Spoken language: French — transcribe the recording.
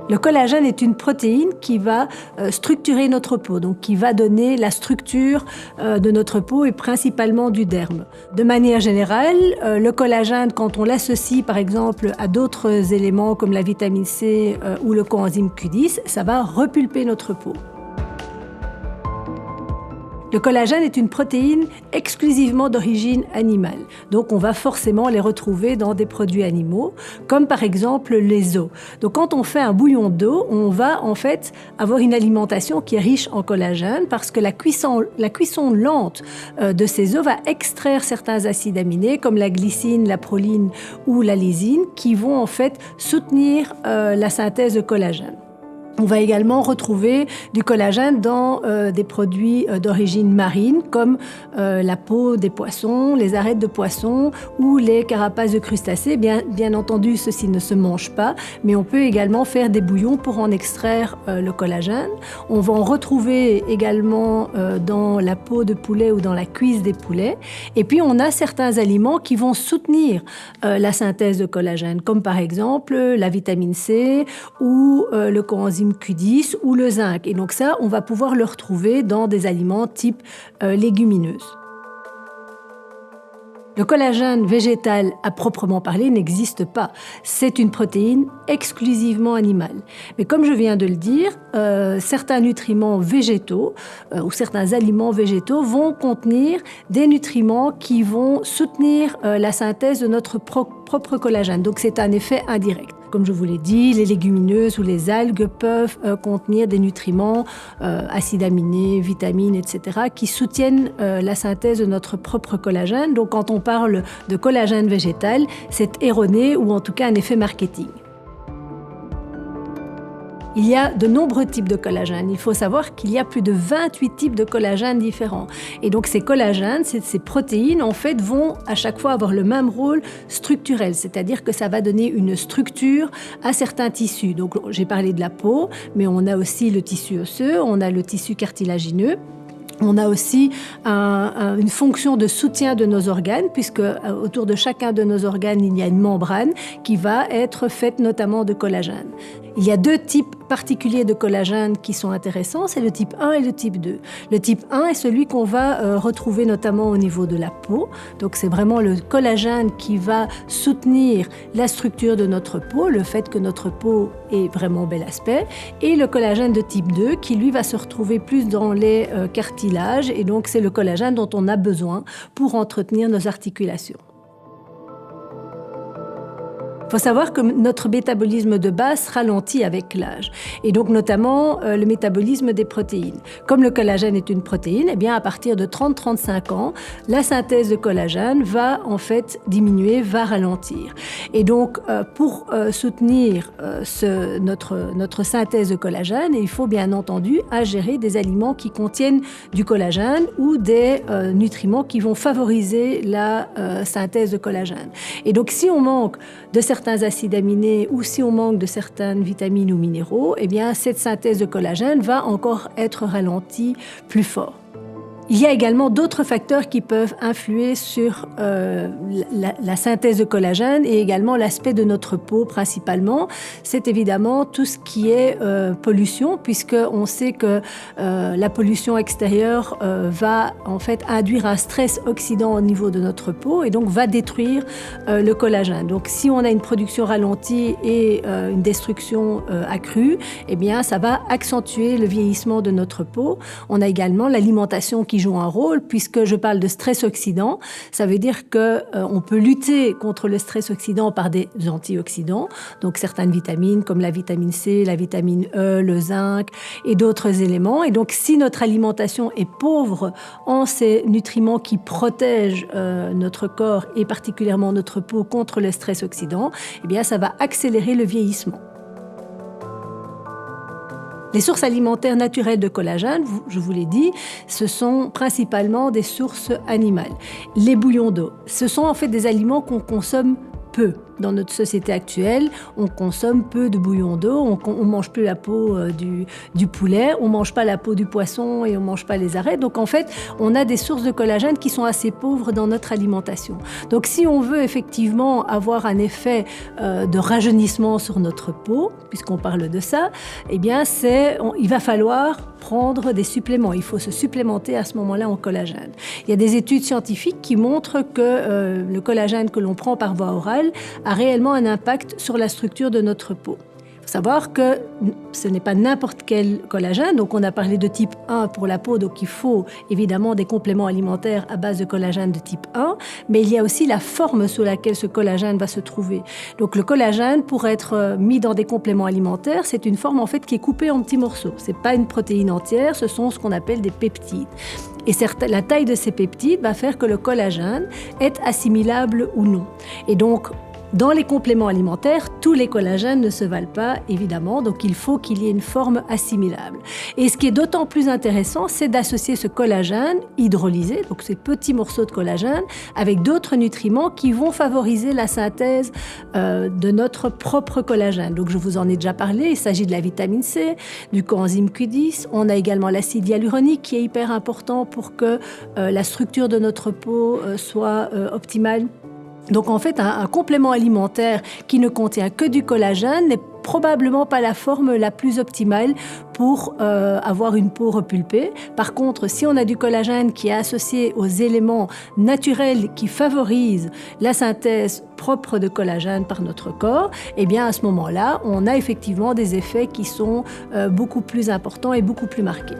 Le collagène est une protéine qui va structurer notre peau, donc qui va donner la structure de notre peau et principalement du derme. De manière générale, le collagène, quand on l'associe par exemple à d'autres éléments comme la vitamine C ou le coenzyme Q10, ça va repulper notre peau. Le collagène est une protéine exclusivement d'origine animale. Donc on va forcément les retrouver dans des produits animaux, comme par exemple les os. Donc quand on fait un bouillon d'eau, on va en fait avoir une alimentation qui est riche en collagène parce que la cuisson lente de ces os va extraire certains acides aminés comme la glycine, la proline ou la lysine qui vont en fait soutenir la synthèse de collagène. On va également retrouver du collagène dans des produits d'origine marine comme la peau des poissons, les arêtes de poissons ou les carapaces de crustacés. Bien entendu, ceci ne se mange pas, mais on peut également faire des bouillons pour en extraire le collagène. On va en retrouver également dans la peau de poulet ou dans la cuisse des poulets. Et puis, on a certains aliments qui vont soutenir la synthèse de collagène, comme par exemple la vitamine C ou le coenzyme Q10 ou le zinc. Et donc ça, on va pouvoir le retrouver dans des aliments type légumineuses. Le collagène végétal, à proprement parler, n'existe pas. C'est une protéine exclusivement animale. Mais comme je viens de le dire, certains nutriments végétaux ou certains aliments végétaux vont contenir des nutriments qui vont soutenir la synthèse de notre propre collagène. Donc c'est un effet indirect. Comme je vous l'ai dit, les légumineuses ou les algues peuvent contenir des nutriments, acides aminés, vitamines, etc., qui soutiennent la synthèse de notre propre collagène. Donc quand on parle de collagène végétal, c'est erroné ou en tout cas un effet marketing. Il y a de nombreux types de collagène. Il faut savoir qu'il y a plus de 28 types de collagène différents. Et donc ces collagènes, ces protéines, en fait, vont à chaque fois avoir le même rôle structurel, c'est-à-dire que ça va donner une structure à certains tissus. Donc j'ai parlé de la peau, mais on a aussi le tissu osseux, on a le tissu cartilagineux. On a aussi une fonction de soutien de nos organes, puisque autour de chacun de nos organes, il y a une membrane qui va être faite notamment de collagène. Il y a deux types particuliers de collagène qui sont intéressants, c'est le type 1 et le type 2. Le type 1 est celui qu'on va retrouver notamment au niveau de la peau. Donc c'est vraiment le collagène qui va soutenir la structure de notre peau, le fait que notre peau ait vraiment bel aspect. Et le collagène de type 2 qui lui va se retrouver plus dans les cartilages. Et donc c'est le collagène dont on a besoin pour entretenir nos articulations. Il faut savoir que notre métabolisme de base ralentit avec l'âge, et donc notamment le métabolisme des protéines. Comme le collagène est une protéine, eh bien à partir de 30-35 ans, la synthèse de collagène va en fait diminuer, va ralentir. Et donc pour soutenir notre synthèse de collagène, il faut bien entendu ingérer des aliments qui contiennent du collagène ou des nutriments qui vont favoriser la synthèse de collagène. Et donc si on manque de certains acides aminés ou si on manque de certaines vitamines ou minéraux, eh bien cette synthèse de collagène va encore être ralentie plus fort. Il y a également d'autres facteurs qui peuvent influer sur la synthèse de collagène et également l'aspect de notre peau principalement. C'est évidemment tout ce qui est pollution, puisqu'on sait que la pollution extérieure va en fait induire un stress oxydant au niveau de notre peau et donc va détruire le collagène. Donc si on a une production ralentie et une destruction accrue, eh bien ça va accentuer le vieillissement de notre peau. On a également l'alimentation qui joue un rôle, puisque je parle de stress oxydant. Ça veut dire qu'on peut lutter contre le stress oxydant par des antioxydants, donc certaines vitamines comme la vitamine C, la vitamine E, le zinc et d'autres éléments. Et donc si notre alimentation est pauvre en ces nutriments qui protègent notre corps et particulièrement notre peau contre le stress oxydant, eh bien ça va accélérer le vieillissement. Les sources alimentaires naturelles de collagène, je vous l'ai dit, ce sont principalement des sources animales. Les bouillons d'eau, ce sont en fait des aliments qu'on consomme peu. dans notre société actuelle, on consomme peu de bouillon d'eau, on mange plus la peau du poulet, on mange pas la peau du poisson et on mange pas les arêtes. Donc en fait, on a des sources de collagène qui sont assez pauvres dans notre alimentation. Donc si on veut effectivement avoir un effet de rajeunissement sur notre peau, puisqu'on parle de ça, eh bien il va falloir prendre des suppléments. Il faut se supplémenter à ce moment-là en collagène. Il y a des études scientifiques qui montrent que le collagène que l'on prend par voie orale a réellement un impact sur la structure de notre peau. Il faut savoir que ce n'est pas n'importe quel collagène. Donc, on a parlé de type 1 pour la peau. Donc, il faut évidemment des compléments alimentaires à base de collagène de type 1. Mais il y a aussi la forme sous laquelle ce collagène va se trouver. Donc, le collagène, pour être mis dans des compléments alimentaires, c'est une forme en fait qui est coupée en petits morceaux. Ce n'est pas une protéine entière, ce sont ce qu'on appelle des peptides. Et la taille de ces peptides va faire que le collagène est assimilable ou non. Et donc, dans les compléments alimentaires, tous les collagènes ne se valent pas, évidemment, donc il faut qu'il y ait une forme assimilable. Et ce qui est d'autant plus intéressant, c'est d'associer ce collagène hydrolysé, donc ces petits morceaux de collagène, avec d'autres nutriments qui vont favoriser la synthèse de notre propre collagène. Donc je vous en ai déjà parlé, il s'agit de la vitamine C, du coenzyme Q10, on a également l'acide hyaluronique qui est hyper important pour que la structure de notre peau soit optimale. Donc en fait, un complément alimentaire qui ne contient que du collagène n'est probablement pas la forme la plus optimale pour avoir une peau repulpée. Par contre, si on a du collagène qui est associé aux éléments naturels qui favorisent la synthèse propre de collagène par notre corps, eh bien à ce moment-là, on a effectivement des effets qui sont beaucoup plus importants et beaucoup plus marqués.